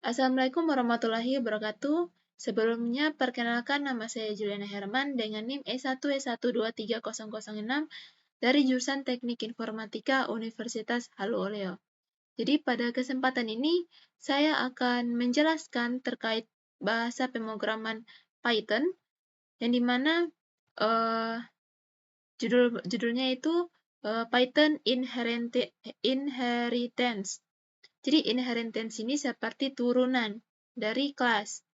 Assalamualaikum warahmatullahi wabarakatuh. Sebelumnya, perkenalkan nama saya Juliana Herman dengan NIM E1E1230006 dari jurusan Teknik Informatika Universitas Haluoleo. Jadi pada kesempatan ini, saya akan menjelaskan terkait bahasa pemrograman Python, yang dimana judulnya itu Python Inheritance. Jadi inheritance ini seperti turunan dari kelas.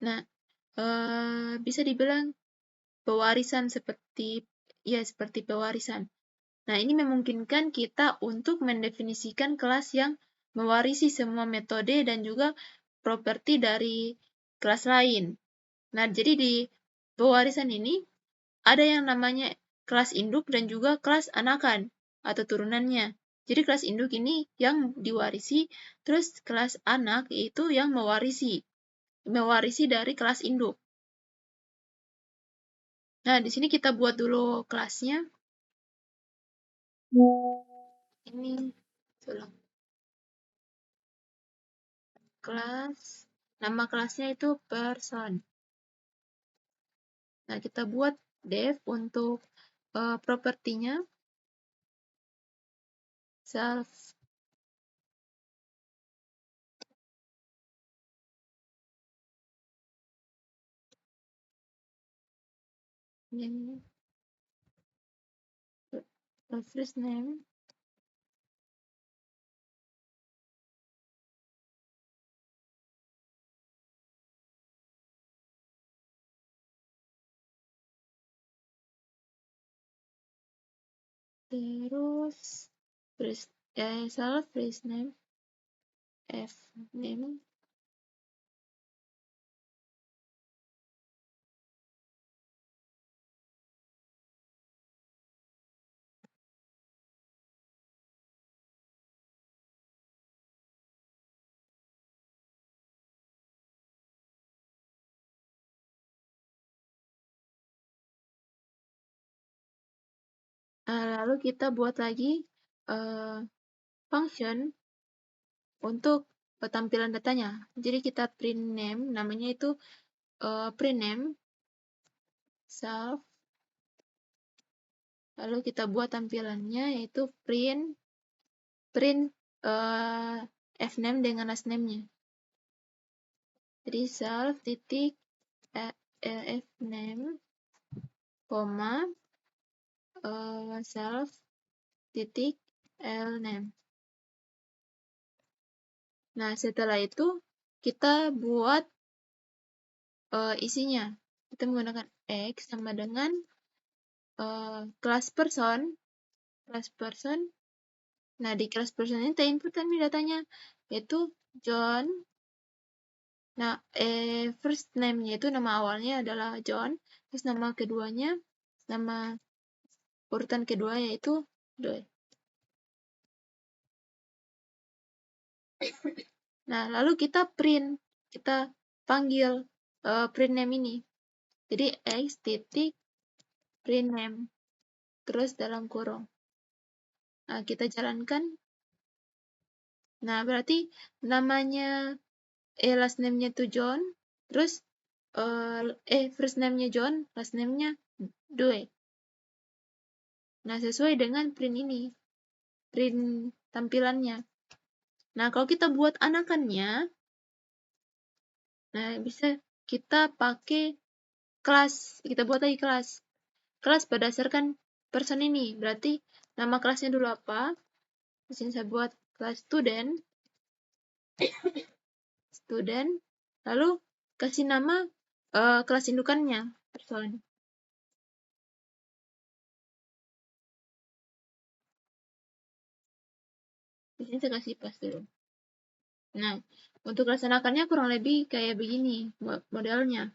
Nah, bisa dibilang pewarisan seperti pewarisan. Nah, ini memungkinkan kita untuk mendefinisikan kelas yang mewarisi semua metode dan juga properti dari kelas lain. Nah, jadi di pewarisan ini ada yang namanya kelas induk dan juga kelas anakan atau turunannya. Jadi kelas induk ini yang diwarisi, terus kelas anak itu yang mewarisi dari kelas induk. Nah, di sini kita buat dulu kelasnya. Ini kelas, nama kelasnya itu person. Nah, kita buat dev untuk propertinya, self. Ini first name, terus self first name, f name, lalu kita buat lagi function untuk tampilan datanya. Jadi kita print name, namanya itu print name self. Lalu kita buat tampilannya yaitu print fname dengan last name-nya. Jadi self titik fname, koma self titik lname. Nah, setelah itu kita buat isinya. Kita menggunakan x sama dengan kelas person. Nah, di kelas person ini kita input kami datanya, yaitu John. Nah, first name-nya itu nama awalnya adalah John, terus nama keduanya, nama urutan kedua yaitu Doe. Nah, lalu kita panggil print name ini. Jadi x titik print name, terus dalam kurung. Nah, kita jalankan. Nah, berarti namanya last name-nya itu John, terus first name-nya John, last name-nya Doe. Nah, sesuai dengan print ini, print tampilannya. Nah, kalau kita buat anakannya, nah bisa kita pakai kelas, kita buat lagi kelas. Kelas berdasarkan person ini, berarti nama kelasnya dulu apa? Di sini saya buat kelas student, lalu kasih nama kelas indukannya, person. Di sini saya kasih pas dulu. Nah, untuk laksanakannya kurang lebih kayak begini modelnya.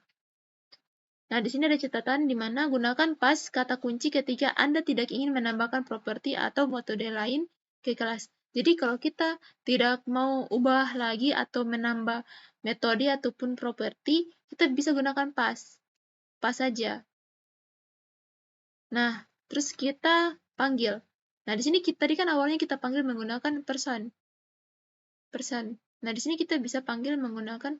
Nah, di sini ada catatan di mana gunakan pas kata kunci ketika Anda tidak ingin menambahkan properti atau metode lain ke kelas. Jadi kalau kita tidak mau ubah lagi atau menambah metode ataupun properti, kita bisa gunakan pas. Pas saja. Nah, terus kita panggil. Nah, di sini tadi kan awalnya kita panggil menggunakan person. person. Nah, di sini kita bisa panggil menggunakan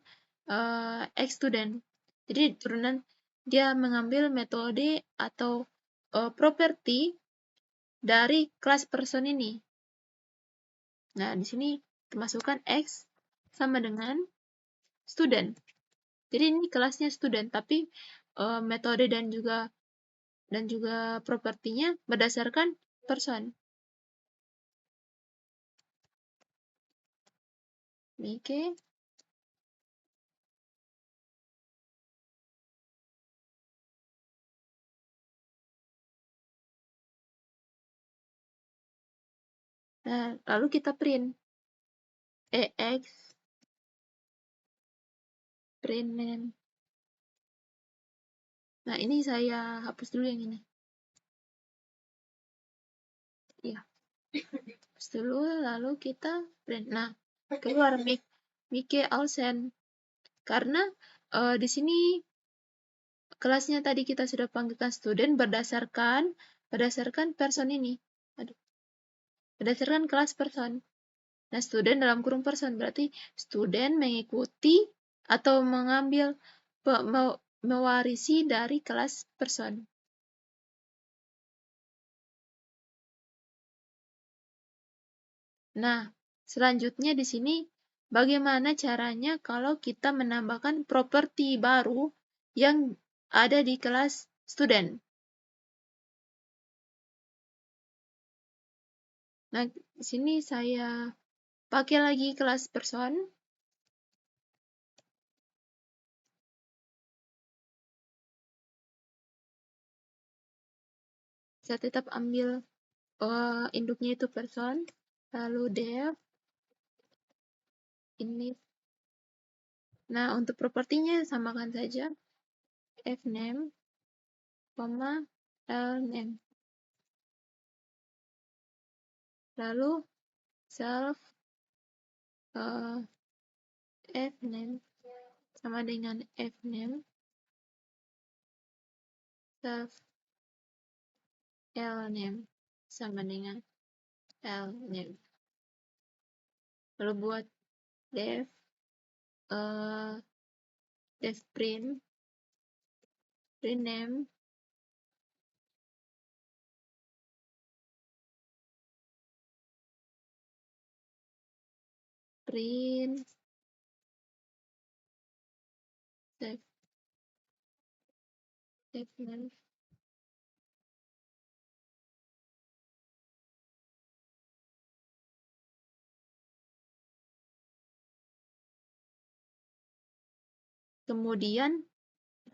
student. Jadi turunan dia mengambil metode atau properti dari kelas person ini. Nah, di sini dimasukkan X sama dengan student. Jadi ini kelasnya student, tapi metode dan juga propertinya berdasarkan person. Oke. Nah, lalu kita print EX print name. Nah, ini saya hapus dulu yang ini. Ya. Hapus dulu, lalu kita print. Nah, keluar Mike Alsen. Karena di sini kelasnya tadi kita sudah panggilkan student berdasarkan person ini. Aduh. Berdasarkan kelas person. Nah, student dalam kurung person berarti student mengikuti atau mengambil mewarisi dari kelas person. Nah, selanjutnya di sini bagaimana caranya kalau kita menambahkan properti baru yang ada di kelas student. Nah, di sini saya pakai lagi kelas person. Saya tetap ambil induknya itu person, lalu def ini. Nah, untuk propertinya samakan saja fname, lname. Lalu self fname sama dengan fname self lname sama dengan lname. Lalu buat def print name print def name. Kemudian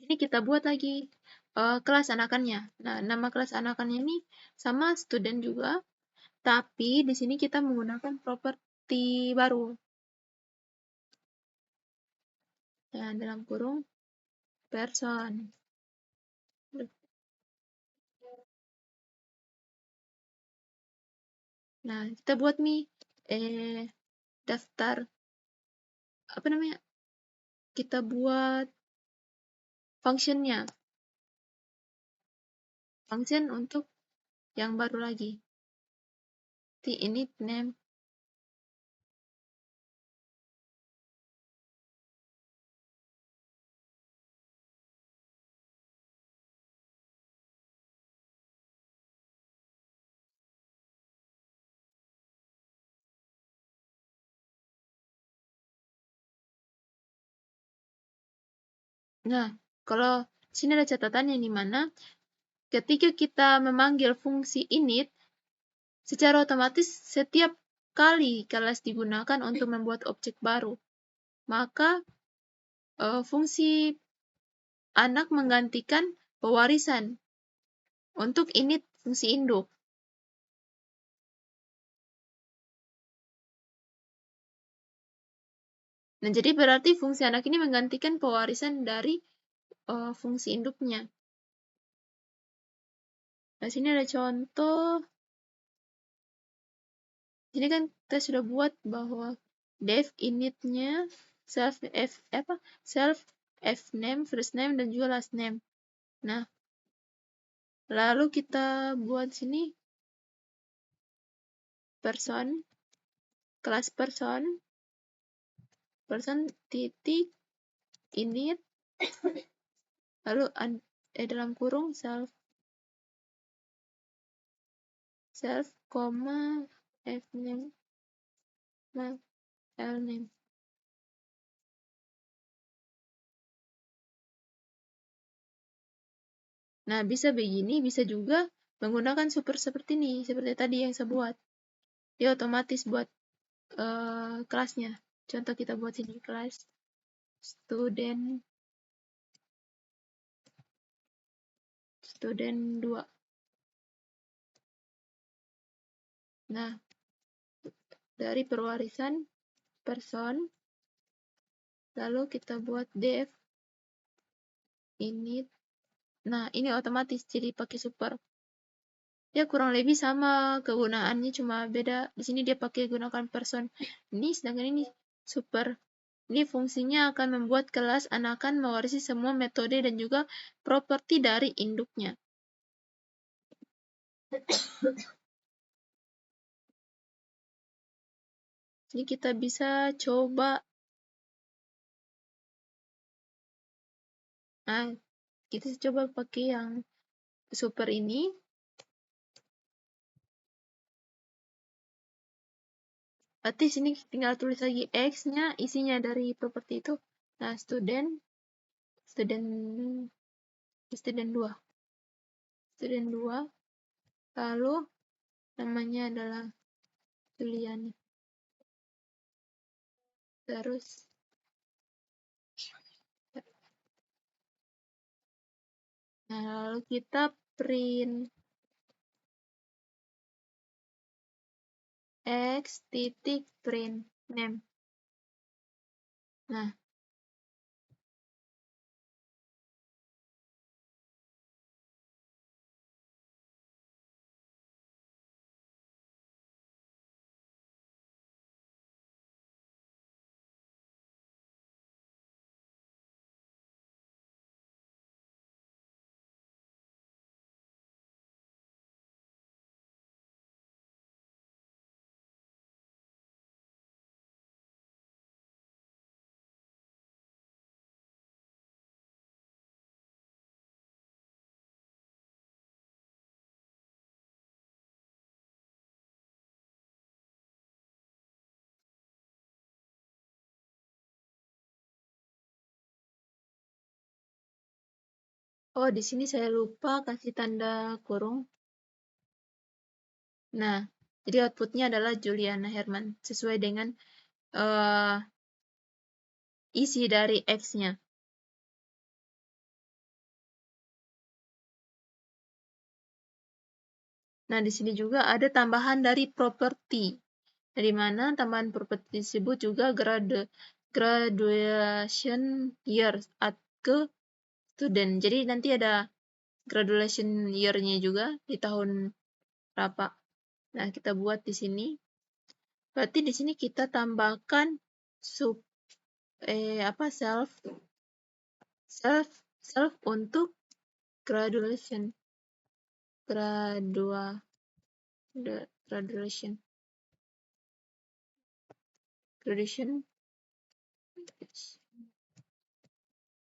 ini kita buat lagi kelas anakannya. Nah, nama kelas anakannya ini sama student juga, tapi di sini kita menggunakan properti baru. Nah, dalam kurung person. Nah, kita buat daftar apa namanya? Kita buat functionnya. Function untuk yang baru lagi. Init name. Nah, kalau sini ada catatannya di mana ketika kita memanggil fungsi init, secara otomatis setiap kali kelas digunakan untuk membuat objek baru, maka fungsi anak menggantikan pewarisan untuk init fungsi induk. Nah, jadi berarti fungsi anak ini menggantikan pewarisan dari fungsi induknya. Nah, sini ada contoh. Ini kan kita sudah buat bahwa def initnya self name, first name, dan juga last name. Nah, lalu kita buat sini person, kelas person, person titik init lalu dalam kurung self koma fname lname. Nah, bisa begini, bisa juga menggunakan super seperti ini, seperti tadi yang saya buat. Dia otomatis buat kelasnya. Contoh kita buat sini kelas student 2. Nah, dari pewarisan person, lalu kita buat def init. Nah, ini otomatis jadi pakai super. Ya kurang lebih sama kegunaannya, cuma beda. Di sini dia pakai gunakan person ini, sedangkan ini super. Ini fungsinya akan membuat kelas anakan mewarisi semua metode dan juga properti dari induknya. Jadi kita bisa coba. Nah, kita coba pakai yang super ini. Berarti sini tinggal tulis lagi X-nya, isinya dari properti itu. Nah, student 2. Student 2. Lalu namanya adalah Juliani. Terus nah, lalu kita print X titik print name. Nah, oh di sini saya lupa kasih tanda kurung. Nah, jadi outputnya adalah Juliana Herman sesuai dengan isi dari X-nya. Nah, di sini juga ada tambahan dari properti. Dari mana tambahan properti tersebut juga graduation year ke student. Jadi nanti ada graduation year-nya juga di tahun berapa. Nah, kita buat di sini. Berarti di sini kita tambahkan self untuk graduation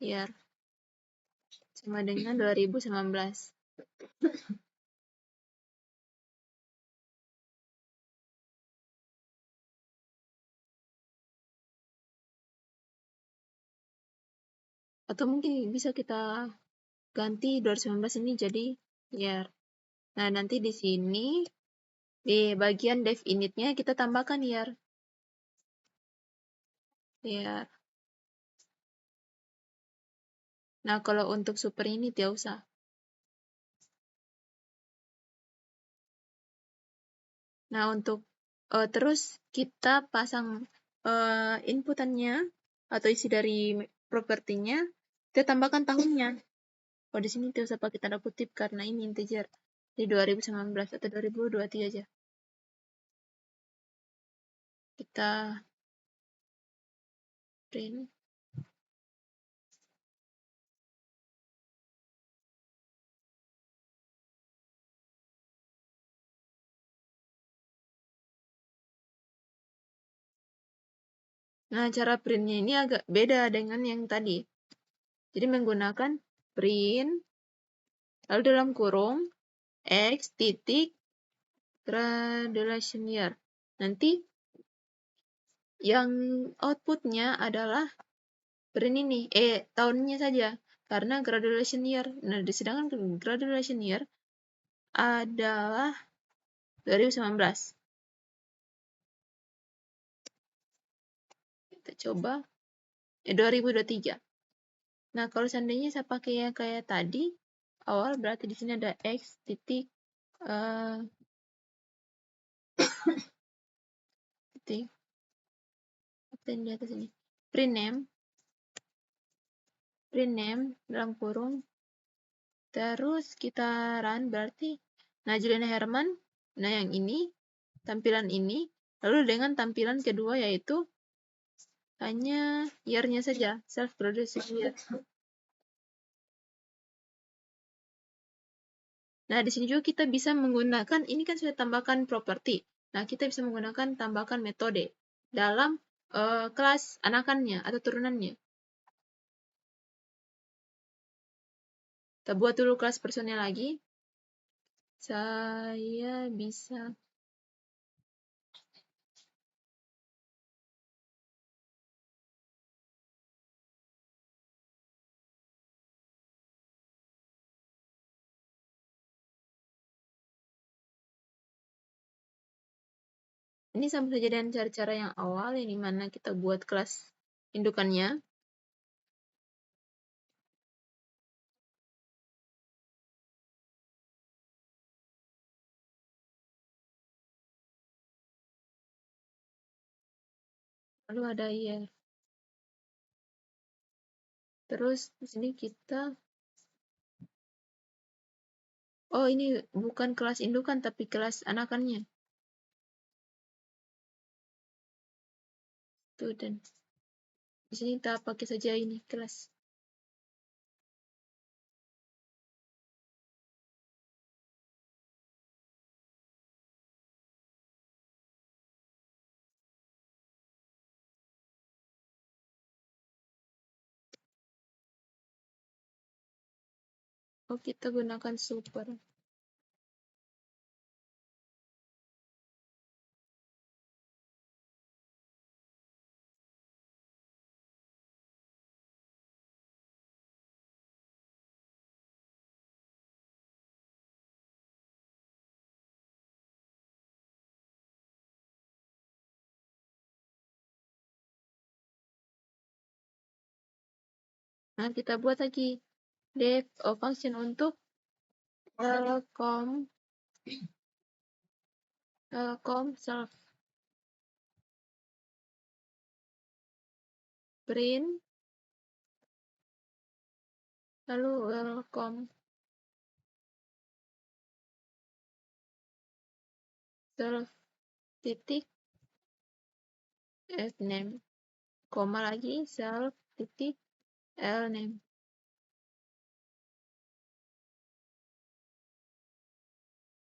year sama dengan 2019. Atau mungkin bisa kita ganti 2019 ini jadi year. Nah, nanti di sini di bagian dev initnya kita tambahkan year. Year. Nah, kalau untuk super ini tidak usah. Nah, untuk terus kita pasang inputannya atau isi dari propertinya, kita tambahkan tahunnya. Oh, di sini tidak usah pakai tanda kutip karena ini integer. Di 2019 atau 2023 aja. Kita print. Nah, cara printnya ini agak beda dengan yang tadi. Jadi menggunakan print, lalu dalam kurung, X titik graduation year. Nanti yang outputnya adalah print ini, tahunnya saja. Karena graduation year. Nah, sedangkan graduation year adalah 2019. Kita coba. 2023. Nah, kalau seandainya saya pakai yang kayak tadi, awal berarti di sini ada X titik titik apa yang di atas ini? Print name dalam kurung. Terus kita run berarti nah Juliana Herman, nah yang ini, tampilan ini, lalu dengan tampilan kedua yaitu hanya year-nya saja, self-produced year. Nah, di sini juga kita bisa menggunakan, ini kan sudah tambahkan properti. Nah, kita bisa menggunakan tambahkan metode dalam kelas anakannya atau turunannya. Kita buat dulu kelas personel lagi. Saya bisa ini sama saja dengan cara-cara yang awal, yang dimana kita buat kelas indukannya. Lalu ada year. Terus di sini kita, oh ini bukan kelas indukan tapi kelas anakannya. Student. Di sini kita pakai saja ini kelas. Oh, kita gunakan super. Nah, kita buat lagi def function untuk com self print, lalu welcome self titik f name, koma lagi self titik l name.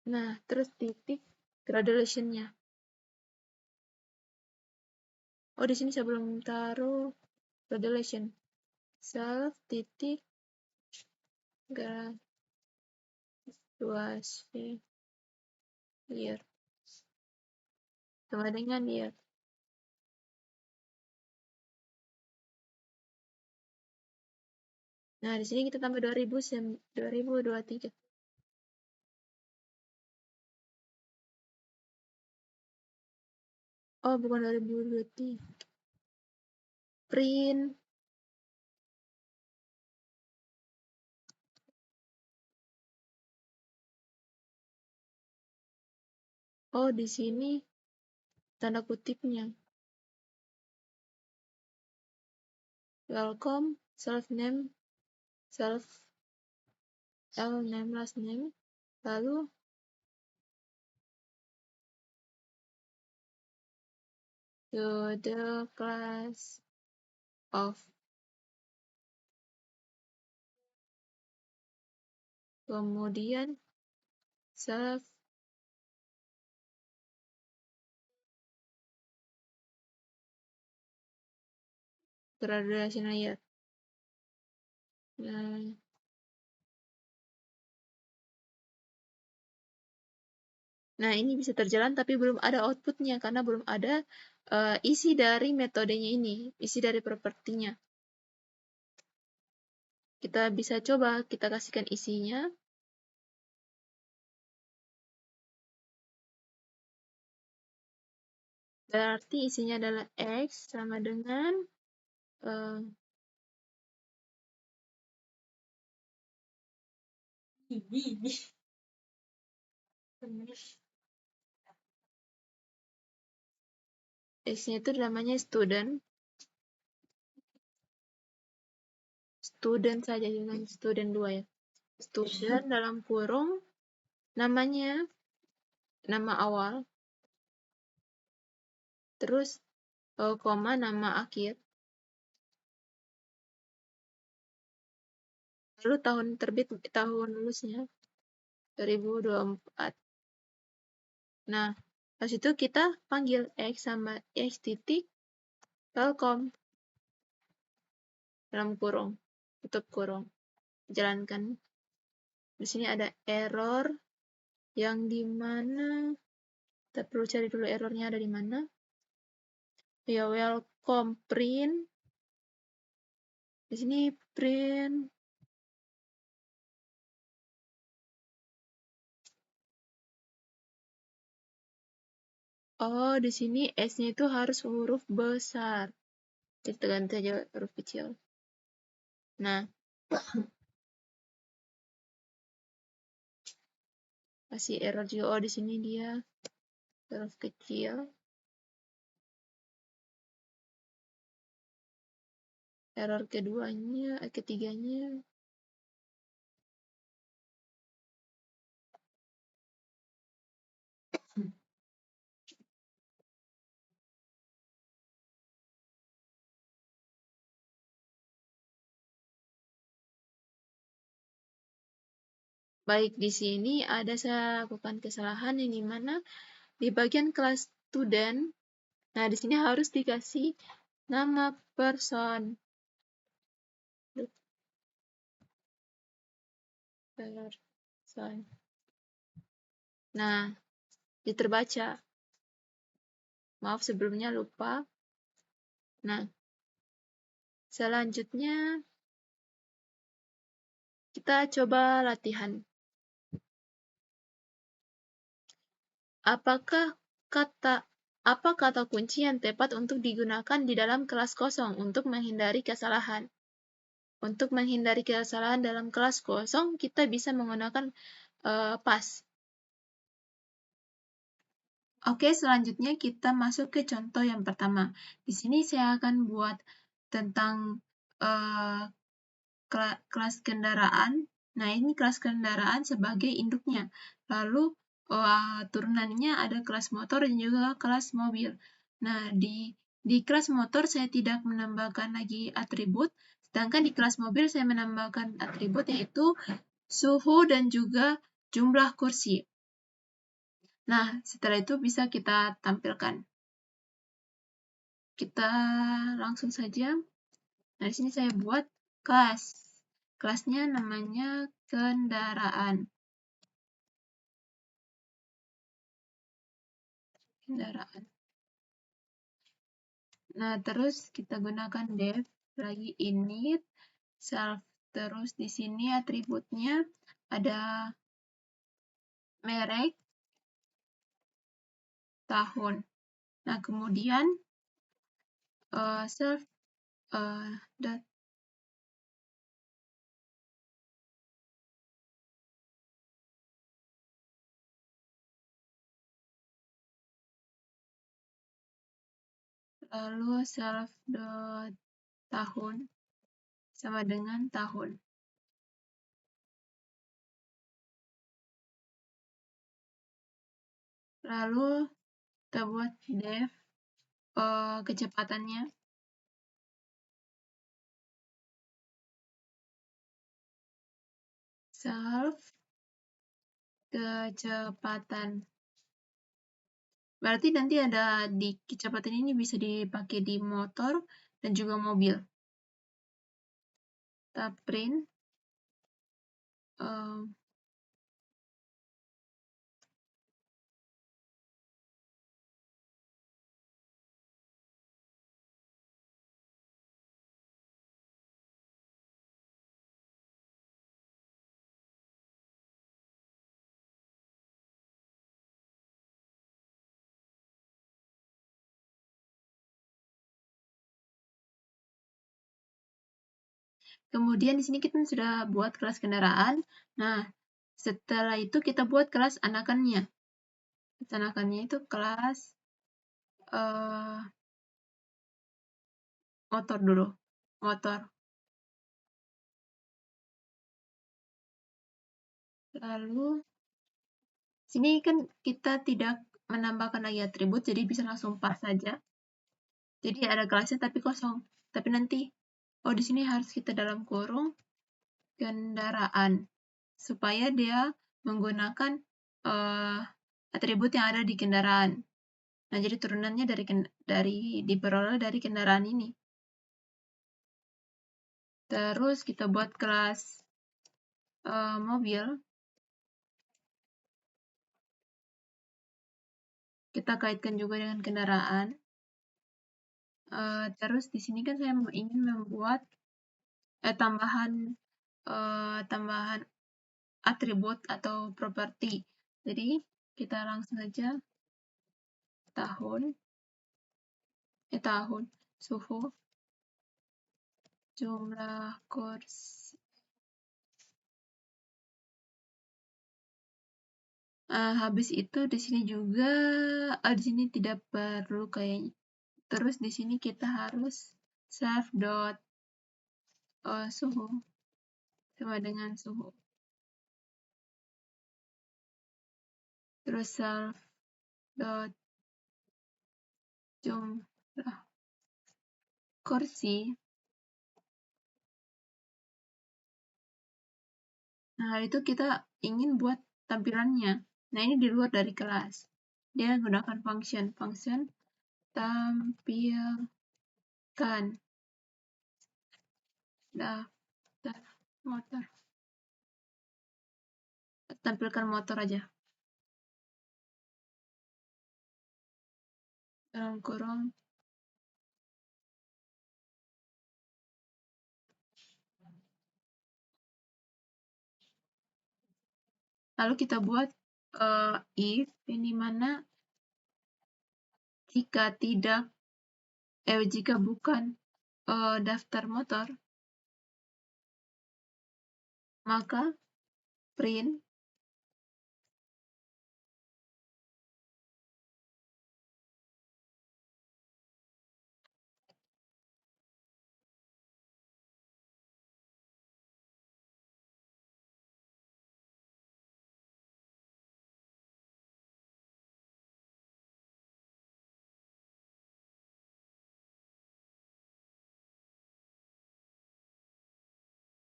Nah, terus titik graduation-nya. Oh, di sini saya belum taruh graduation. Self titik graduation year. Sama dengan year. Nah, di sini kita tambah 2023. Oh, bukan 2023. Print. Oh, di sini tanda kutipnya. Welcome, self name, self l name, last name, lalu to the class of, kemudian self gradasi layar. Nah, ini bisa terjalan tapi belum ada outputnya karena belum ada isi dari metodenya ini, isi dari propertinya. Kita bisa coba, kita kasihkan isinya. Berarti isinya adalah X sama dengan X-nya itu namanya student. Student saja, jangan student 2 ya. Student dalam kurung, namanya, nama awal. Terus, koma, nama akhir. Lalu tahun terbit, tahun lulusnya. 2024. Nah, pas itu kita panggil X sama X titik welcome dalam kurung, tutup kurung. Jalankan. Di sini ada error yang di mana kita perlu cari dulu errornya ada di mana. Ya, welcome print. Di sini print. Oh, di sini S-nya itu harus huruf besar. Kita ganti aja huruf kecil. Nah, kasih error juga. Oh, di sini dia huruf kecil. Error ketiganya. Baik, di sini ada saya lakukan kesalahan yang dimana di bagian kelas student, nah di sini harus dikasih nama person. Person. Nah, diterbaca. Maaf sebelumnya lupa. Nah, selanjutnya kita coba latihan. Apa kata kunci yang tepat untuk digunakan di dalam kelas kosong untuk menghindari kesalahan? Untuk menghindari kesalahan dalam kelas kosong, kita bisa menggunakan pas. Oke, selanjutnya kita masuk ke contoh yang pertama. Di sini saya akan buat tentang kelas kendaraan. Nah, ini kelas kendaraan sebagai induknya. Lalu turunannya ada kelas motor dan juga kelas mobil. Nah, di kelas motor saya tidak menambahkan lagi atribut, sedangkan di kelas mobil saya menambahkan atribut yaitu suhu dan juga jumlah kursi. Nah, setelah itu bisa kita tampilkan. Kita langsung saja. Nah, di sini saya buat kelas. Kelasnya namanya kendaraan. Kendaraan. Nah, terus kita gunakan def, lagi init, self. Terus di sini atributnya ada merek, tahun. Nah, kemudian self dot lalu self dot tahun sama dengan tahun. Lalu kita buat def kecepatannya. Self kecepatan. Berarti nanti ada di kecepatan ini bisa dipakai di motor dan juga mobil. Kita print kemudian di sini kita sudah buat kelas kendaraan. Nah, setelah itu kita buat kelas anakannya. Anakannya itu kelas motor dulu. Motor. Lalu, sini kan kita tidak menambahkan lagi atribut, jadi bisa langsung pas saja. Jadi ada kelasnya tapi kosong. Tapi nanti, di sini harus kita dalam kurung kendaraan. Supaya dia menggunakan atribut yang ada di kendaraan. Nah, jadi turunannya diperoleh dari kendaraan ini. Terus kita buat kelas mobil. Kita kaitkan juga dengan kendaraan. Terus di sini kan saya ingin membuat tambahan atribut atau properti. Jadi kita langsung saja tahun, suhu, jumlah kursi. Habis itu di sini juga, di sini tidak perlu kayaknya. Terus di sini kita harus self dot suhu sama dengan suhu. Terus self dot jumlah kursi. Nah, itu kita ingin buat tampilannya. Nah, ini di luar dari kelas. Dia menggunakan function tampilkan daftar motor. Tampilkan motor aja. Dalam kurung lalu kita buat if ini mana jika bukan daftar motor, maka print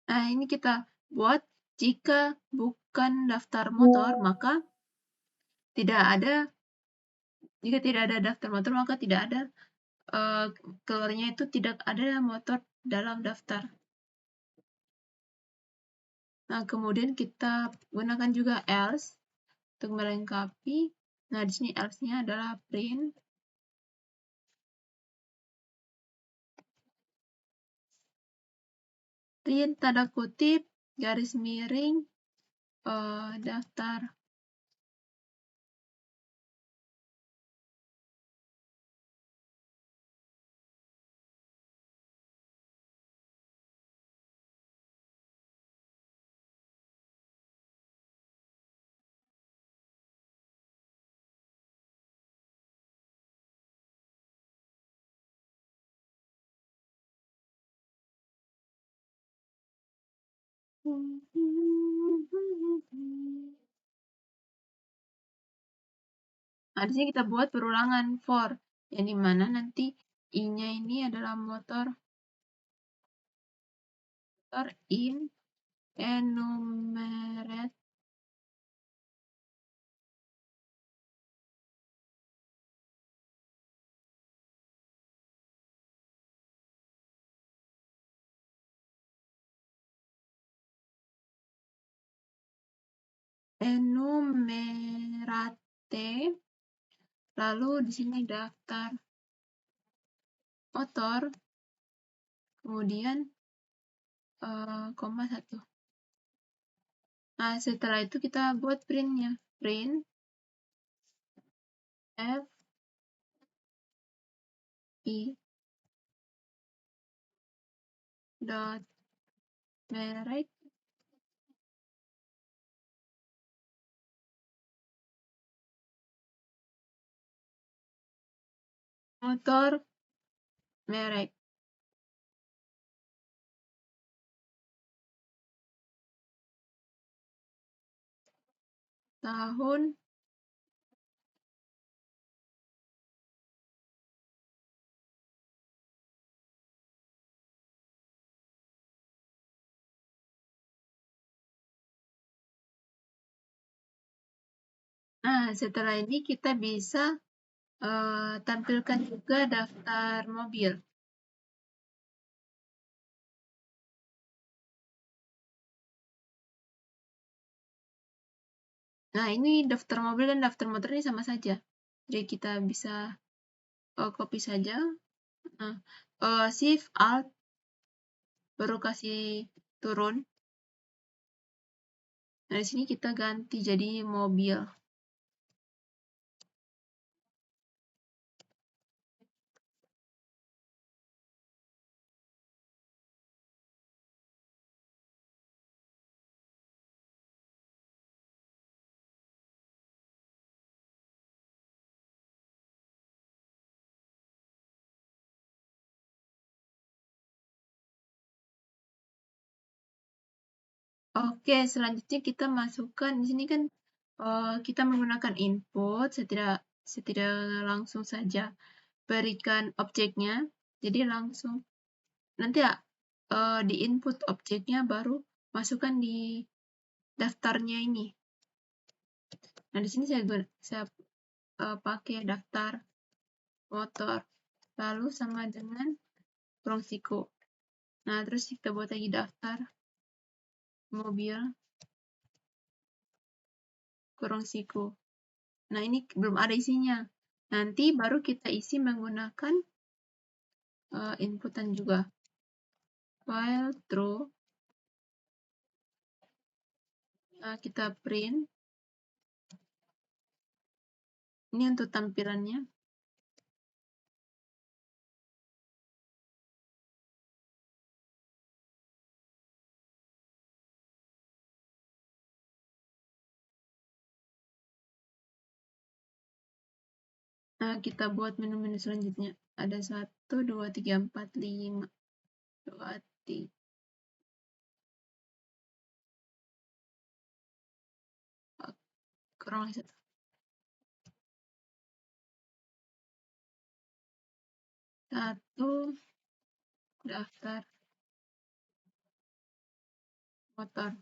Nah, ini kita buat jika bukan daftar motor, maka jika tidak ada daftar motor, maka tidak ada keluarnya itu tidak ada motor dalam daftar. Nah, kemudian kita gunakan juga else untuk melengkapi. Nah, di sini else-nya adalah print tanda kutip garis miring daftar Nah, di sini kita buat perulangan for, yang dimana nanti i-nya ini adalah motor in enumerate enumerate, lalu di sini daftar motor, kemudian koma 1. Nah, setelah itu kita buat printnya. Print f i dot merek motor merek. Tahun Nah, setelah ini kita bisa tampilkan juga daftar mobil. Nah, ini daftar mobil dan daftar motor ini sama saja. Jadi kita bisa copy saja. Nah, Shift Alt baru kasih turun. Nah, di sini kita ganti jadi mobil. Oke, selanjutnya kita masukkan di sini kan kita menggunakan input, tidak langsung saja berikan objeknya. Jadi langsung nanti ya di input objeknya baru masukkan di daftarnya ini. Nah, di sini saya pakai daftar motor, lalu sama dengan kurung siku. Nah, terus kita buat lagi daftar mobil kurung siku. Nah, ini belum ada isinya. Nanti baru kita isi menggunakan inputan juga. File true. Nah, kita print. Ini untuk tampilannya. Nah, kita buat menu-menu selanjutnya. Ada 1, 2, 3, 4, 5. 2, 3. Kurang lagi 1. Satu, daftar motor.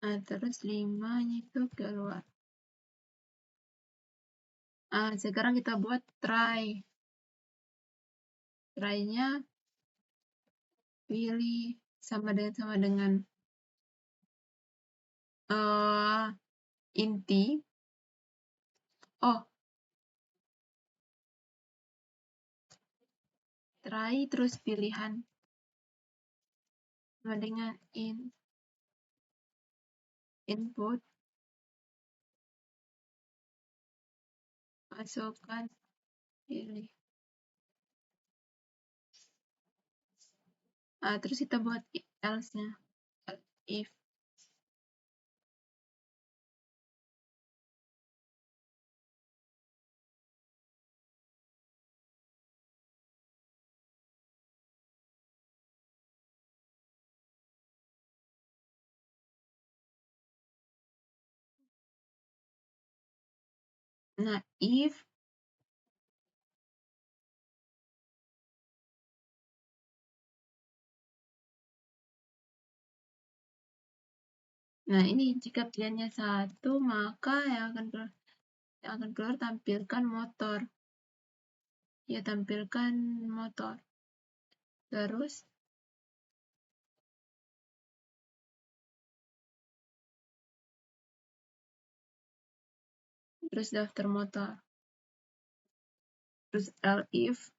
Nah, terus 5 itu keluar. Nah, sekarang kita buat try. Try-nya pilih sama dengan inti. Oh, try terus pilihan sama dengan input. Masukkan pilih. Terus kita buat else-nya, if. Nah, ini jika pilihannya 1, maka yang akan keluar tampilkan motor. Ya, tampilkan motor. Terus daftar motor. Terus if.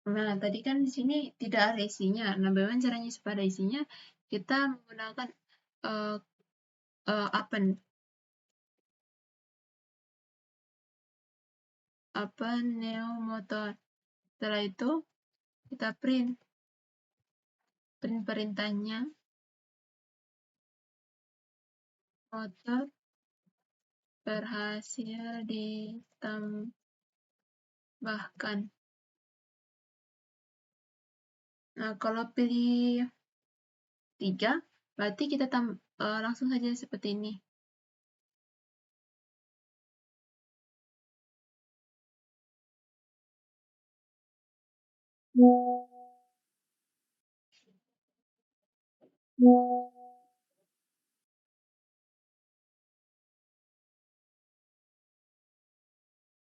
Nah, tadi kan di sini tidak ada isinya. Nah, bagaimana caranya supaya ada isinya? Kita menggunakan uh, append new motor. Setelah itu kita print perintahnya, motor berhasil ditambahkan. Nah, kalau pilih 3, berarti kita langsung saja seperti ini.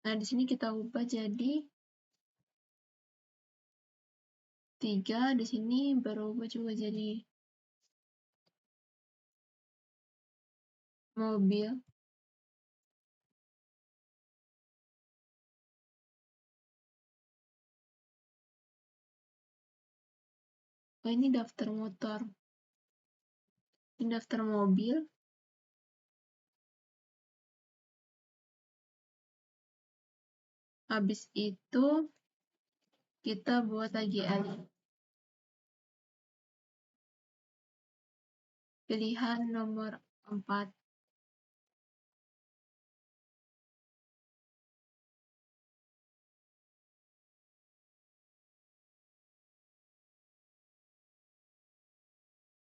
Nah, di sini kita ubah jadi 3, di sini berubah juga jadi mobil. Oh, ini daftar motor. Ini daftar mobil. Habis itu kita buat lagi pilihan nomor 4.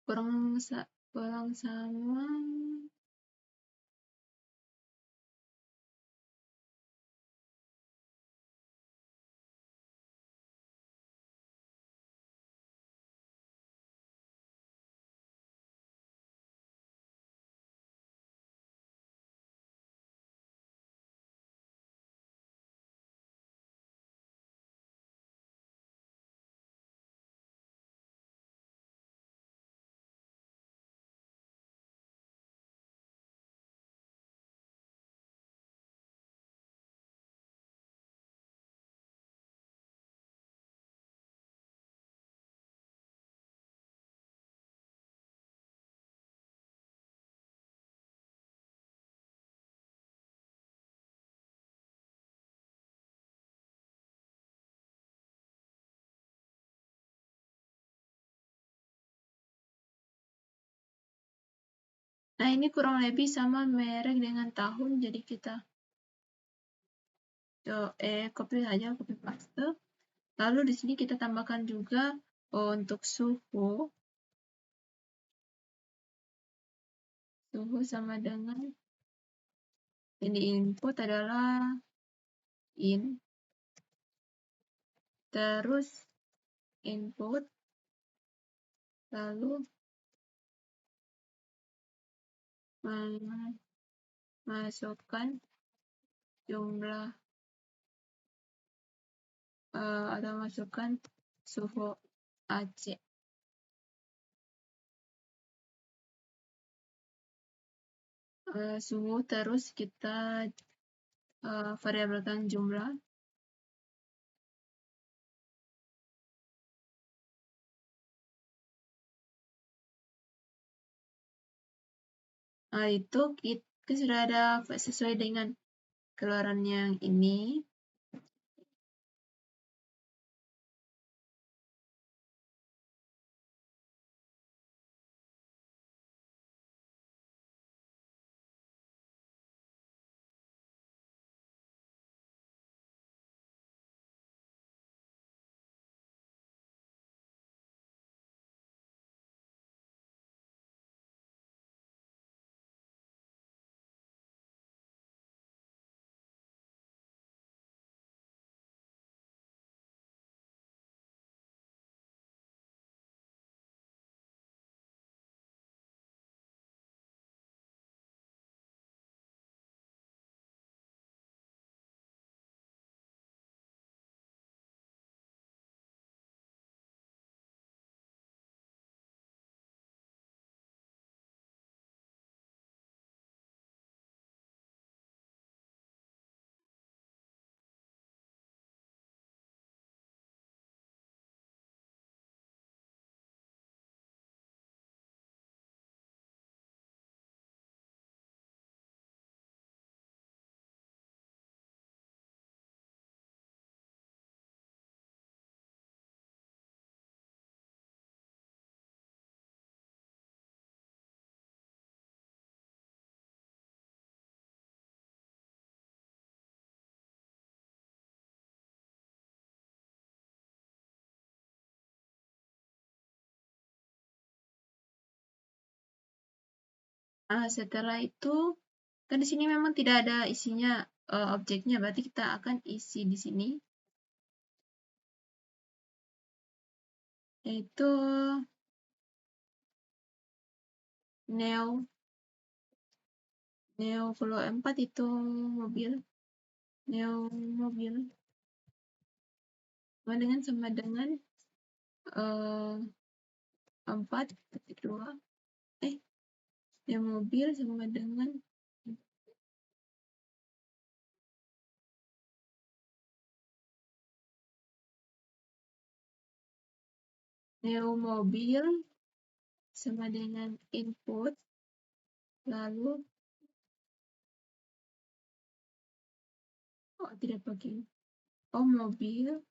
Kurang sama. Nah, ini kurang lebih sama merek dengan tahun, jadi kita copy saja, copy paste. Lalu di sini kita tambahkan juga untuk suhu. Suhu sama dengan ini input adalah in, terus input, lalu masukkan jumlah atau masukkan suhu AC. Suhu terus kita variabelkan jumlah. Nah, itu kita sudah ada sesuai dengan keluaran yang ini. Setelah itu, kan di sini memang tidak ada isinya objeknya, berarti kita akan isi di sini, yaitu Neo kalau 4 itu mobil, Neo mobil sama dengan 4.2, Neo mobil sama dengan Neo mobil sama dengan input, lalu tidak pakai mobil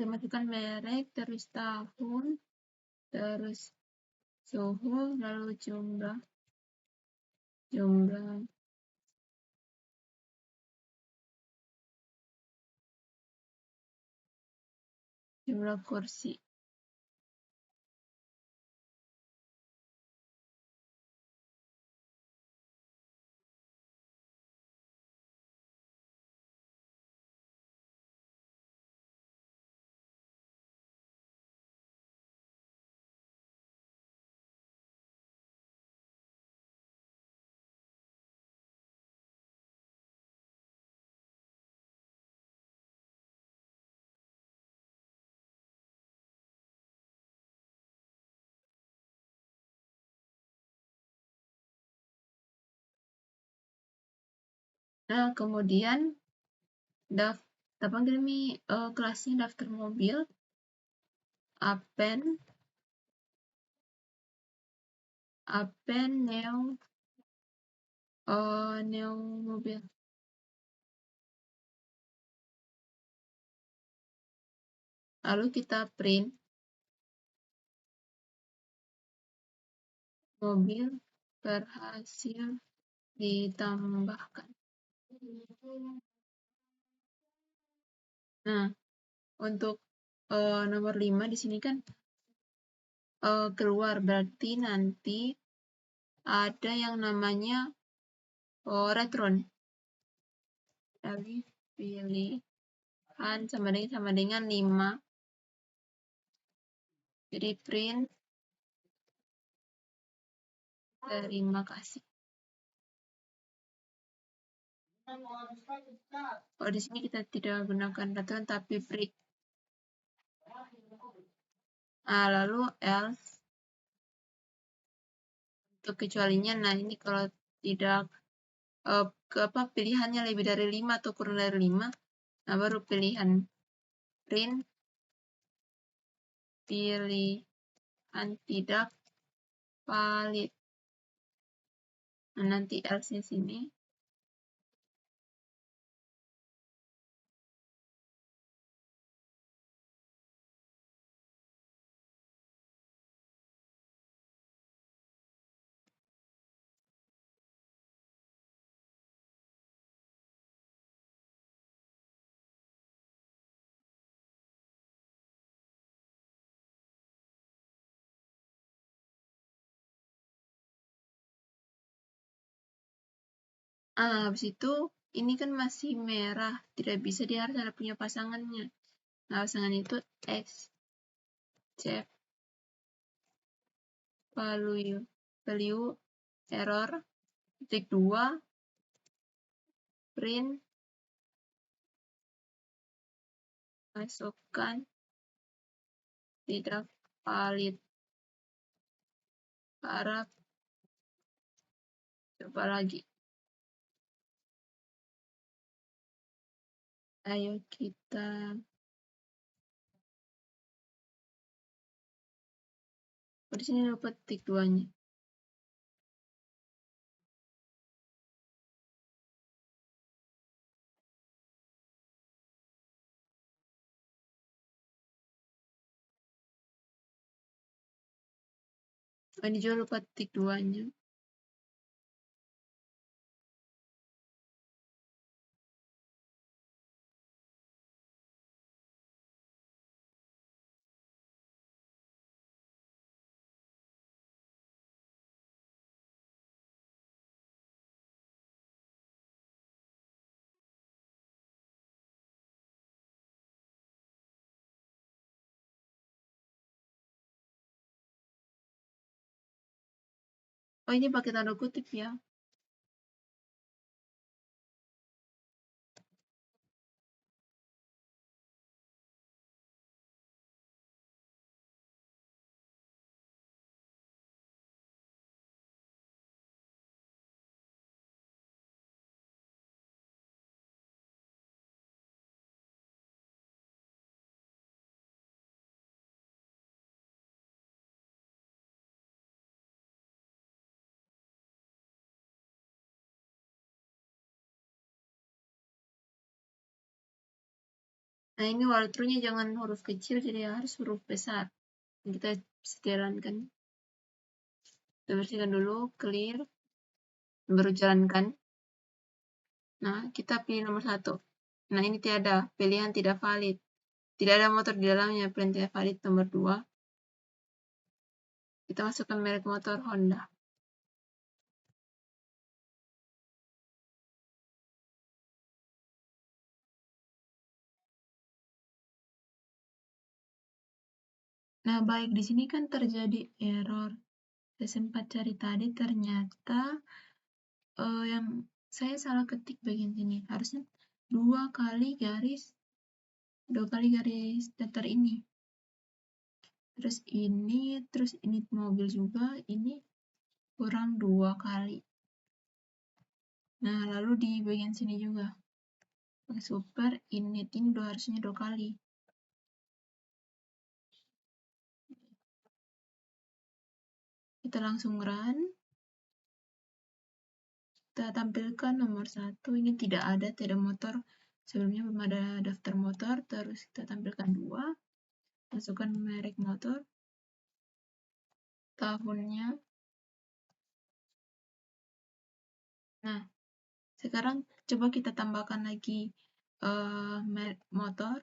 saya masukkan merek, terus tahun, terus suhu, lalu jumlah kursi. Nah, kemudian kita panggil kelasnya daftar mobil, append new mobil. Lalu kita print mobil berhasil ditambahkan. Nah, untuk nomor 5 di sini kan keluar, berarti nanti ada yang namanya retron. Dari pilihan sama dengan 5. Jadi print terima kasih. Oh, di sini kita tidak gunakan retron tapi break. Nah, lalu else untuk kecualinya. Nah, ini kalau tidak pilihannya lebih dari 5 atau kurang dari 5, nah baru pilihan print pilihan tidak valid. Nah, nanti else-nya sini. Habis itu ini kan masih merah, tidak bisa, dia harus ada punya pasangannya. Nah, pasangan itu except value error titik 2 print masukkan tidak valid. Harap coba lagi. Ayo kita di sini dapat titik 2-nya. Ini juga lupa titik 2-nya. Oh, ini pakai tanda kutip ya. Nah, ini walkthrough-nya jangan huruf kecil, jadi harus huruf besar. Kita bisa jalankan. Kita bersihkan dulu, clear, baru jalankan. Nah, kita pilih nomor 1. Nah, ini tiada, pilihan tidak valid. Tidak ada motor di dalamnya, pilihan tidak valid. Nomor 2. Kita masukkan merek motor Honda. Nah, baik, di sini kan terjadi error. Saya sempat cari tadi, ternyata yang saya salah ketik bagian sini. Harusnya 2 kali garis datar ini. Terus ini mobil juga, ini kurang 2 kali. Nah, lalu di bagian sini juga. Super init ini harusnya 2 kali. Kita langsung run. Kita tampilkan nomor 1. Ini tidak ada motor. Sebelumnya belum ada daftar motor. Terus kita tampilkan 2. Masukkan merek motor. Tahunnya. Nah, sekarang coba kita tambahkan lagi merek motor.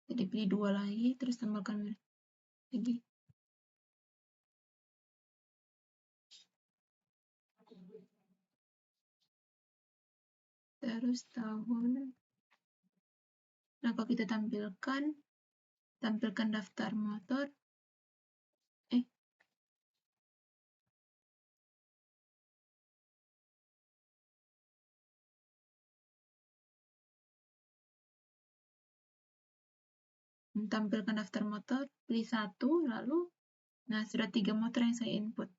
Jadi pilih 2 lagi, terus tambahkan merek lagi. Terus tahun. Nah, kalau kita tampilkan daftar motor. Tampilkan daftar motor, pilih 1, lalu, nah sudah 3 motor yang saya input.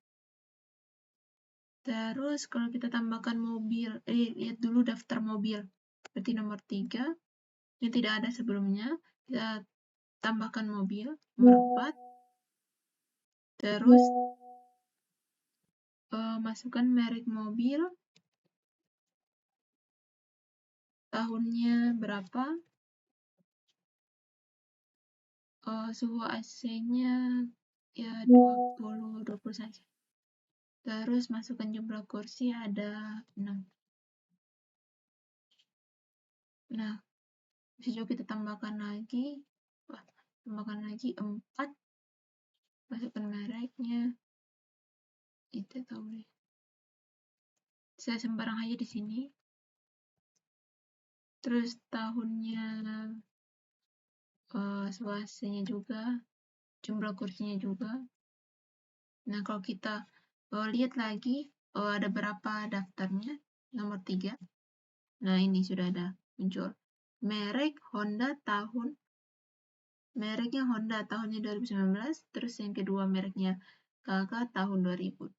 Terus kalau kita tambahkan mobil, lihat dulu daftar mobil. Berarti nomor 3, yang tidak ada sebelumnya, kita tambahkan mobil, nomor 4. Terus, masukkan merek mobil, tahunnya berapa, suhu AC-nya ya 20 saja. Terus masukkan jumlah kursi ada 6. Nah, bisa juga kita tambahkan lagi. Tambahkan lagi 4. Masukkan mereknya. Itu tahu deh. Saya sembarang aja di sini. Terus tahunnya, suasanya juga, jumlah kursinya juga. Nah, kalau kita lihat lagi, ada berapa daftarnya, nomor 3. Nah, ini sudah ada muncul. Mereknya Honda tahunnya 2019, terus yang kedua mereknya KK tahun 2000.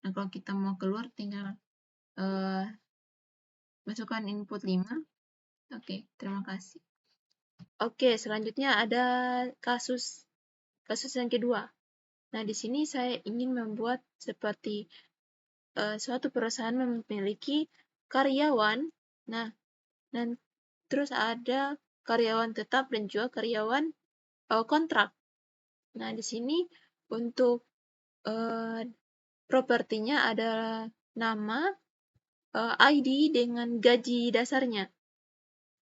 Nah, kalau kita mau keluar tinggal masukkan input 5. Oke, terima kasih. Oke, selanjutnya ada kasus yang kedua. Nah, di sini saya ingin membuat seperti suatu perusahaan memiliki karyawan. Nah, dan terus ada karyawan tetap dan juga karyawan kontrak. Nah, di sini untuk propertinya adalah nama, ID dengan gaji dasarnya.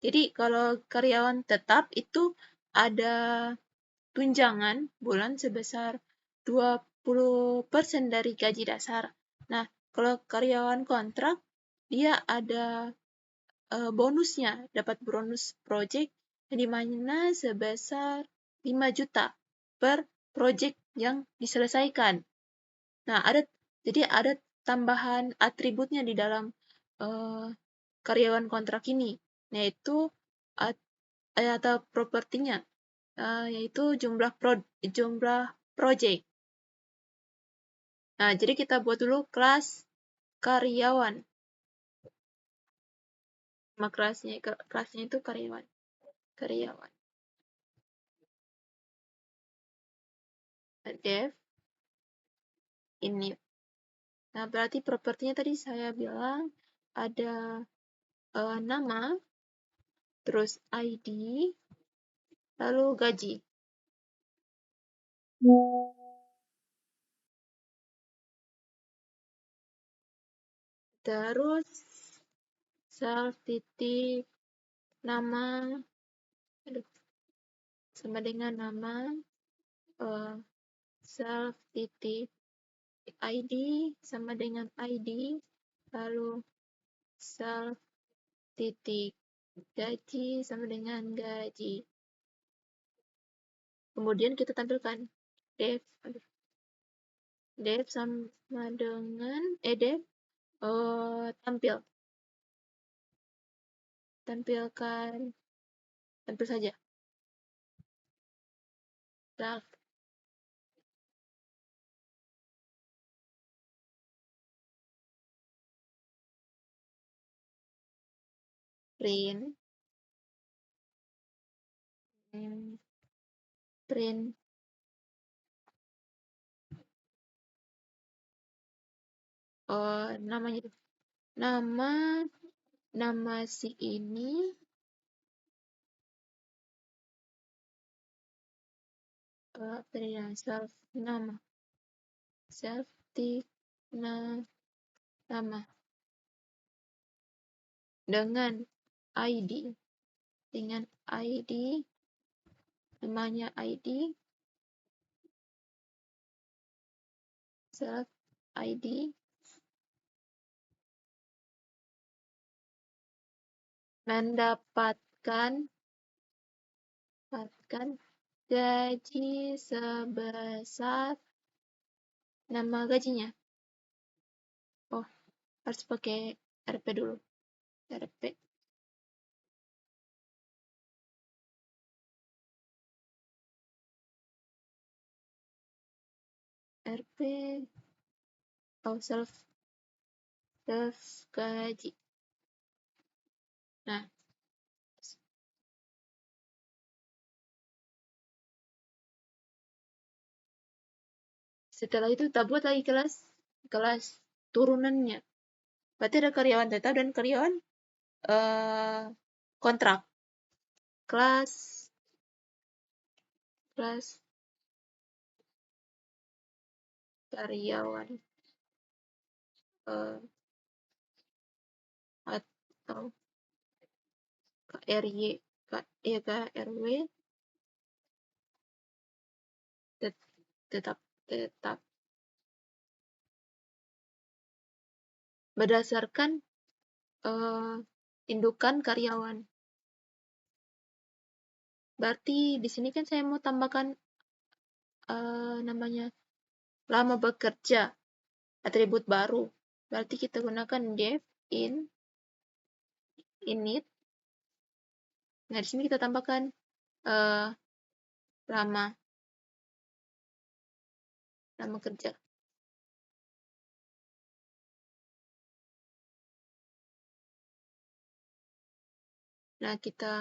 Jadi kalau karyawan tetap itu ada tunjangan bulan sebesar 20% dari gaji dasar. Nah, kalau karyawan kontrak, dia ada bonusnya, dapat bonus project yang dimana sebesar 5 juta per project yang diselesaikan. Nah, jadi ada tambahan atributnya di dalam karyawan kontrak ini, yaitu atau propertinya, yaitu jumlah project. Nah, jadi kita buat dulu kelas karyawan. Nama kelasnya itu karyawan. Dev ini. Nah, berarti propertinya tadi saya bilang ada nama, terus ID, lalu gaji. Terus self titik nama, sama dengan nama, self titik ID sama dengan ID, lalu self titik gaji sama dengan gaji. Kemudian kita tampilkan dev sama dengan dev tampil saja self print print print namanya itu nama si ini self titik nama dengan ID namanya ID self ID mendapatkan gaji sebesar nama gajinya. Oh, harus pakai RP dulu. RP. Self gaji. Nah, setelah itu kita buat lagi kelas turunannya. Berarti ada karyawan tetap dan karyawan kontrak. Kelas karyawan atau KRY KRW tetap berdasarkan indukan karyawan. Berarti di sini kan saya mau tambahkan namanya lama bekerja, atribut baru. Berarti kita gunakan def init. Nah, di sini kita tambahkan lama kerja. Nah, kita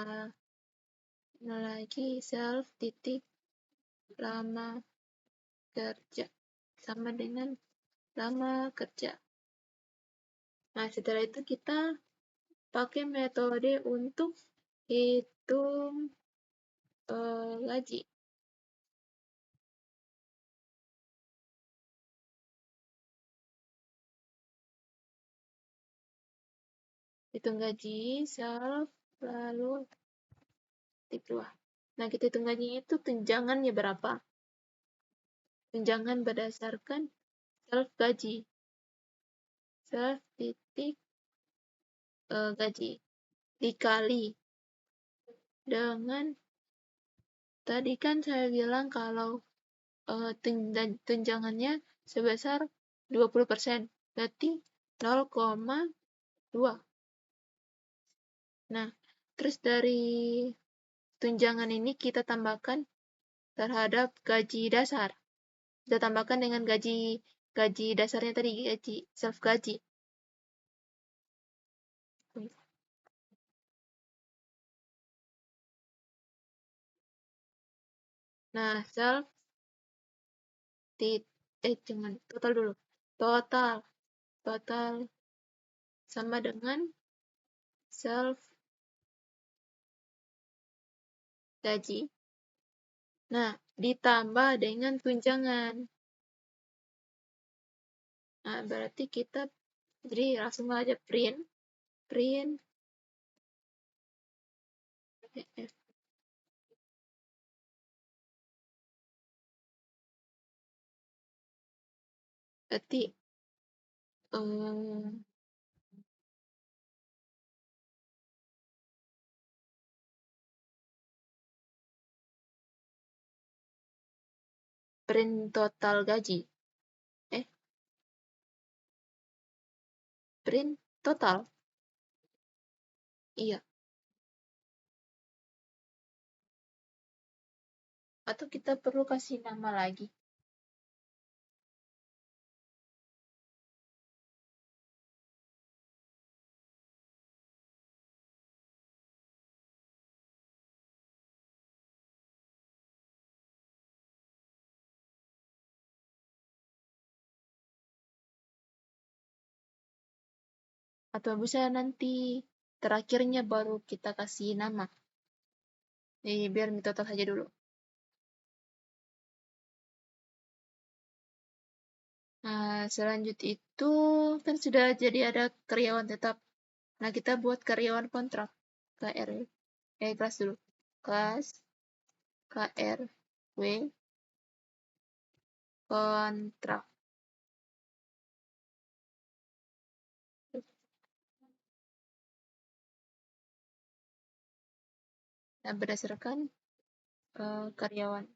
lagi self titik lama kerja sama dengan lama kerja. Nah, setelah itu kita pakai metode untuk hitung gaji. Hitung gaji self lalu titik 2. Nah, kita hitung gaji itu tunjangannya berapa? Tunjangan berdasarkan self gaji. Self titik gaji dikali dengan tadi kan saya bilang kalau tunjangannya sebesar 20%, berarti 0,2. Nah, terus dari tunjangan ini kita tambahkan terhadap gaji dasar. Kita tambahkan dengan gaji dasarnya tadi, gaji self gaji. Nah, jangan total dulu. Total sama dengan self gaji. Nah, ditambah dengan tunjangan. Nah, berarti kita jadi langsung aja print berarti print total gaji. Print total. Iya. Atau kita perlu kasih nama lagi. Atau bisa nanti terakhirnya baru kita kasih nama. Jadi biar total saja dulu. Nah, selanjutnya itu kan sudah jadi ada karyawan tetap. Nah, kita buat karyawan kontrak. KR. Kelas dulu. Kelas KRW kontrak. Nah, berdasarkan karyawan.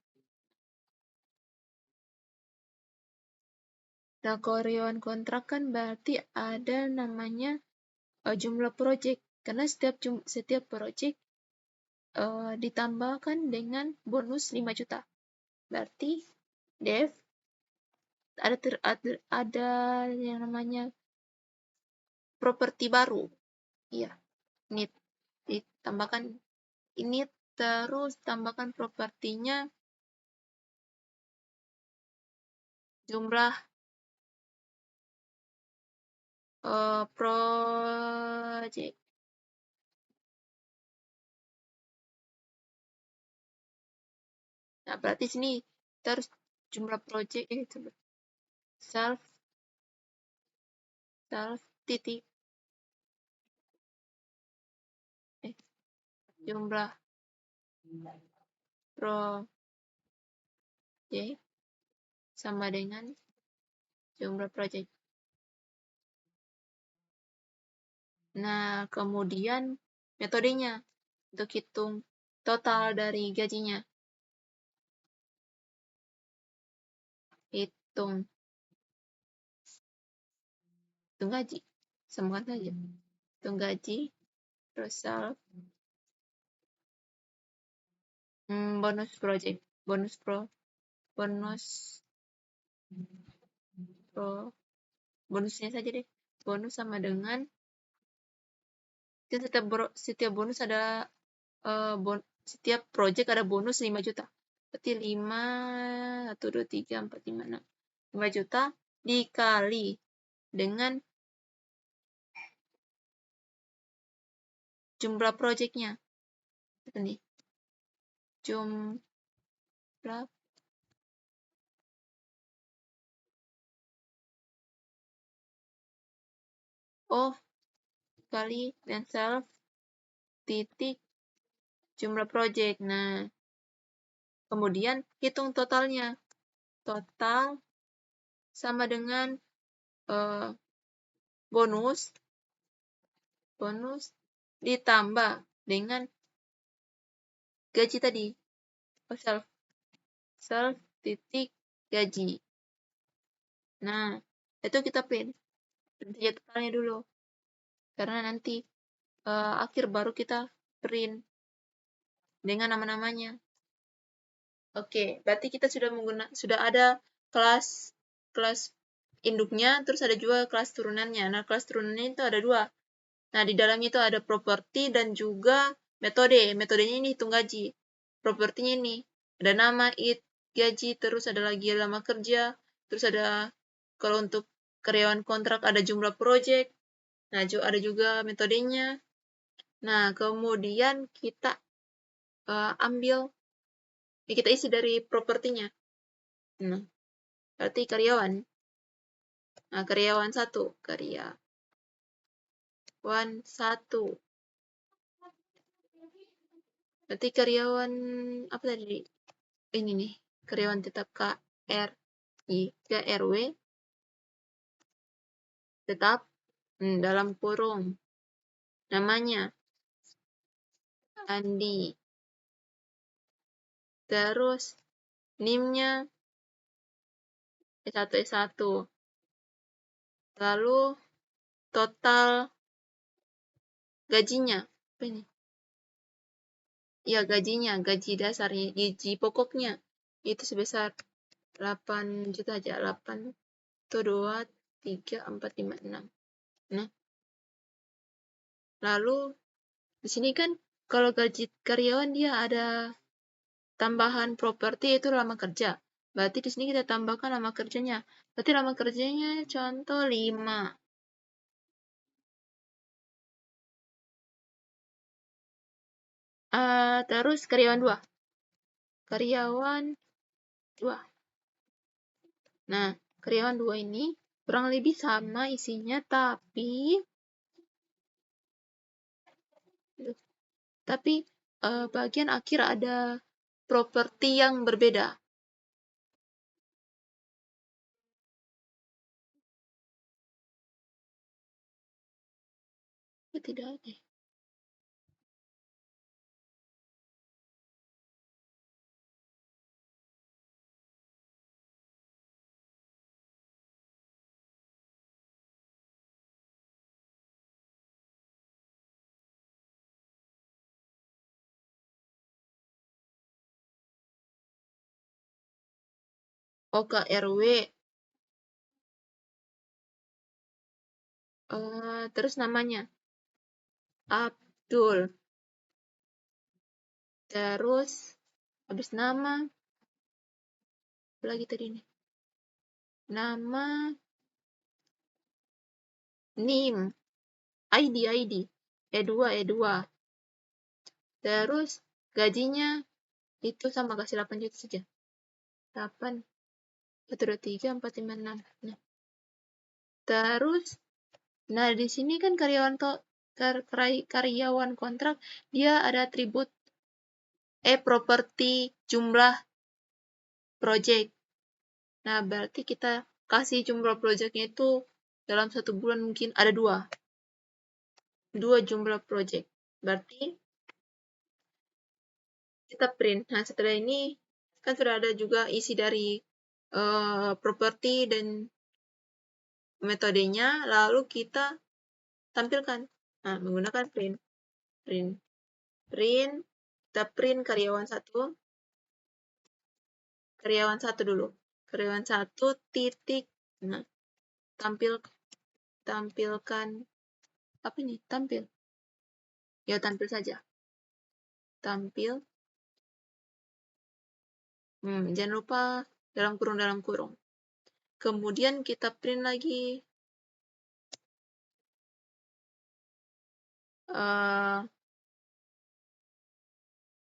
Nah, karyawan kontrak kan berarti ada namanya jumlah project. Karena setiap project ditambahkan dengan bonus 5 juta. Berarti Dev ada yang namanya properti baru. Iya, ini ditambahkan ini terus tambahkan propertinya jumlah project. Nah, berarti sini terus jumlah project itu self titik jumlah project sama dengan jumlah project. Nah, kemudian metodenya untuk hitung total dari gajinya. Hitung gaji. Samakan saja. Hitung gaji, terus self, bonus project, bonus pro, bonusnya saja deh. Bonus sama dengan setiap bonus ada setiap project ada bonus 5 juta. Berarti 5, 1, 2, 3, 4, 5, 6. 5 juta dikali dengan jumlah projectnya. Ini. Jumlah kali dan self titik jumlah project. Nah, kemudian hitung totalnya. Total sama dengan bonus ditambah dengan gaji tadi. Self titik gaji. Nah, itu kita print saja totalnya dulu. Karena nanti akhir baru kita print dengan nama-namanya. Oke, berarti kita sudah ada kelas induknya, terus ada juga kelas turunannya. Nah, kelas turunannya itu ada 2. Nah, di dalamnya itu ada properti dan juga metode. Metodenya ini hitung gaji. Propertinya ini ada nama, gaji, terus ada lagi lama kerja, terus ada kalau untuk karyawan kontrak ada jumlah project. Nah, ada juga metodenya. Nah, kemudian kita ambil kita isi dari propertinya. Nah, berarti karyawan. Nah, karyawan 1. Karyawan 1. Berarti karyawan apa tadi? Ini nih, karyawan tetap KRW tetap dalam kurung. Namanya Andi. Terus NIM-nya S1. Lalu total gajinya. Apa ini? Ya, gaji dasarnya, gaji pokoknya itu sebesar 8 juta aja. 8, 2, 3, 4, 5, 6. Nah, lalu di sini kan kalau gaji karyawan dia ada tambahan properti itu lama kerja. Berarti di sini kita tambahkan lama kerjanya. Berarti lama kerjanya contoh 5. Terus karyawan 2. Karyawan 2. Nah, karyawan 2 ini kurang lebih sama isinya, tapi bagian akhir ada properti yang berbeda. Tidak ada. OKRW. Terus namanya Abdul. Terus habis nama apa lagi tadi nih? Nama, NIM, ID, E2. Terus gajinya itu sama, kasih 8 juta saja. 8, 1, 2, 3, 4, 5, 6. Nah, terus, nah di sini kan karyawan kontrak, dia ada atribut properti jumlah project. Nah, berarti kita kasih jumlah projectnya itu dalam 1 bulan mungkin ada 2. 2 jumlah project. Berarti kita print. Nah, setelah ini kan sudah ada juga isi dari properti dan metodenya, lalu kita tampilkan. Nah, menggunakan print. Kita print karyawan 1 dulu. Karyawan 1 titik. Nah, tampilkan apa ini? Tampil. Ya, tampil saja. Tampil. Jangan lupa dalam kurung. Kemudian kita print lagi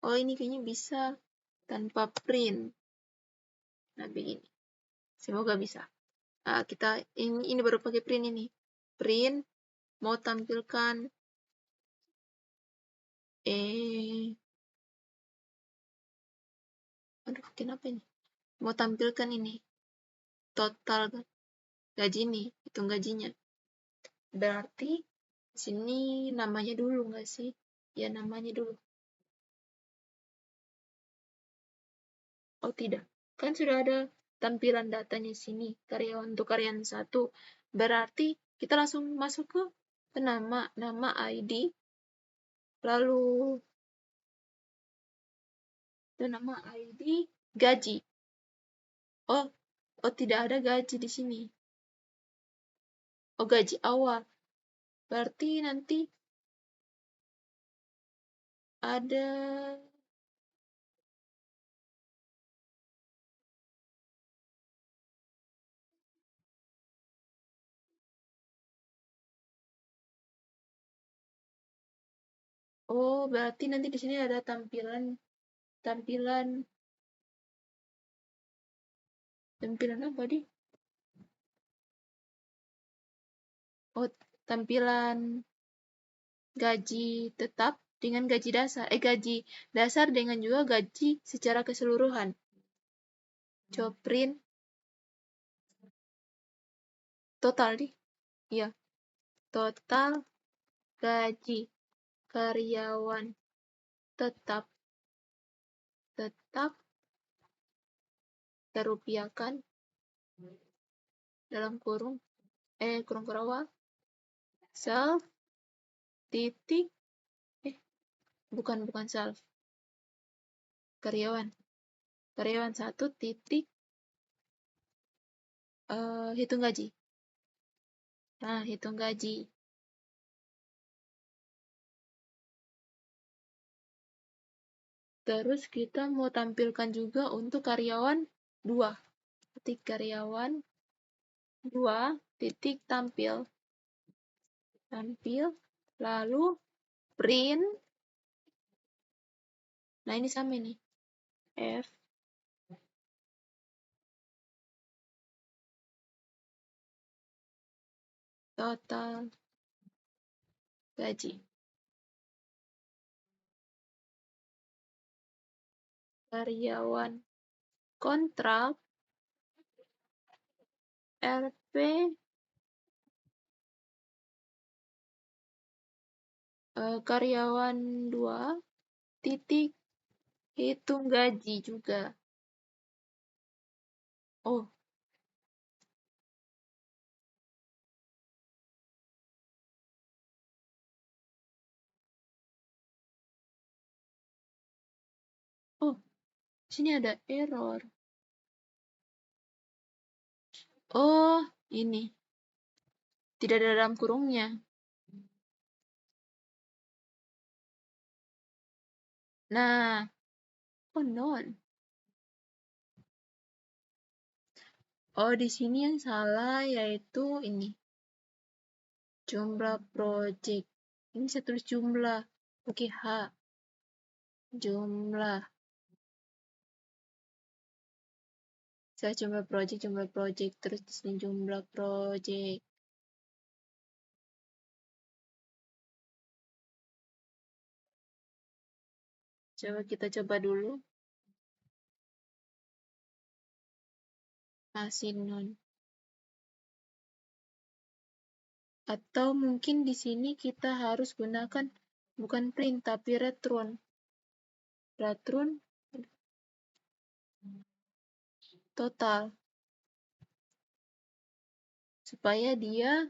oh, ini kayaknya bisa tanpa print. Nah, begini. Semoga bisa. Kita ini baru pakai print ini. Print mau tampilkan aduh, kenapa ini? Mau tampilkan ini. Total gaji nih, hitung gajinya. Berarti sini namanya dulu nggak sih? Ya, namanya dulu. Oh, tidak. Kan sudah ada tampilan datanya sini, karyawan untuk karyawan 1. Berarti kita langsung masuk ke nama ID, lalu nama ID, gaji. Oh, tidak ada gaji di sini. Oh, gaji awal. Berarti nanti ada oh, berarti nanti di sini ada tampilan apa di? Oh, tampilan gaji tetap dengan gaji dasar. Gaji dasar dengan juga gaji secara keseluruhan. Coba print total di. Iya. Total gaji karyawan tetap terupiahkan dalam kurung kurung awal self titik bukan self karyawan 1 titik hitung gaji. Nah, hitung gaji. Terus kita mau tampilkan juga untuk karyawan 2. Ketik karyawan 2 titik tampil, lalu print Nah, ini sama nih. F total gaji. Karyawan kontrak RP karyawan 2 titik hitung gaji juga. Oh, oh, sini ada error. Oh, ini. Tidak ada dalam kurungnya. Nah, oh non. Oh, di sini yang salah yaitu ini. Jumlah project. Ini saya tulis jumlah. Oke, H. Jumlah. Saya jumlah project. Terus di sini jumlah project. Coba kita coba dulu. Masih non. Atau mungkin di sini kita harus gunakan bukan print tapi return. Return total. Supaya dia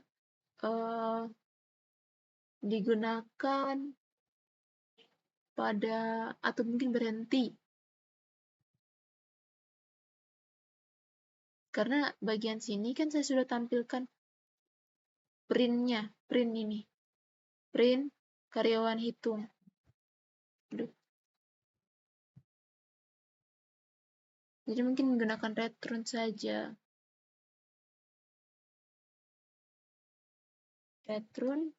digunakan pada atau mungkin berhenti. Karena bagian sini kan saya sudah tampilkan printnya, print ini. Print karyawan hitung. Aduh. Jadi mungkin menggunakan return saja. Return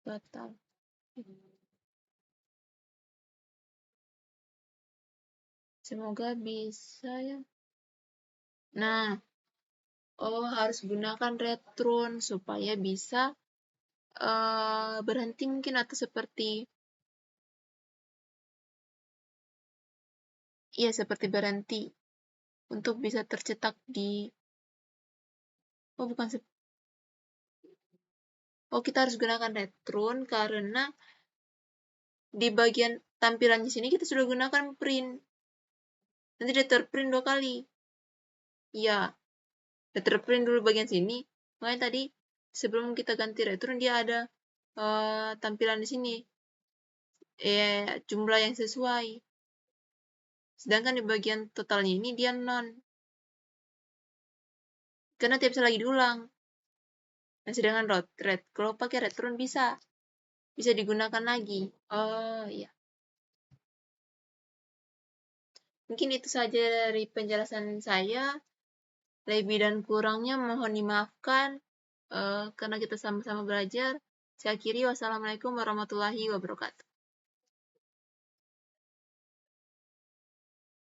total. Semoga bisa ya. Nah, oh harus gunakan return supaya bisa berhenti mungkin atau seperti ya seperti berhenti untuk bisa tercetak di oh bukan oh kita harus gunakan return karena di bagian tampilannya sini kita sudah gunakan print. Nanti dia terprint 2 kali. Iya. Dia terprint dulu bagian sini. Makanya tadi sebelum kita ganti return dia ada tampilan di sini. Jumlah yang sesuai. Sedangkan di bagian totalnya ini dia non. Karena tidak bisa lagi diulang. Nah, sedangkan kalau pakai return bisa digunakan lagi. Oh iya. Mungkin itu saja dari penjelasan saya. Lebih dan kurangnya mohon dimaafkan karena kita sama-sama belajar. Saya akhiri, wassalamualaikum warahmatullahi wabarakatuh.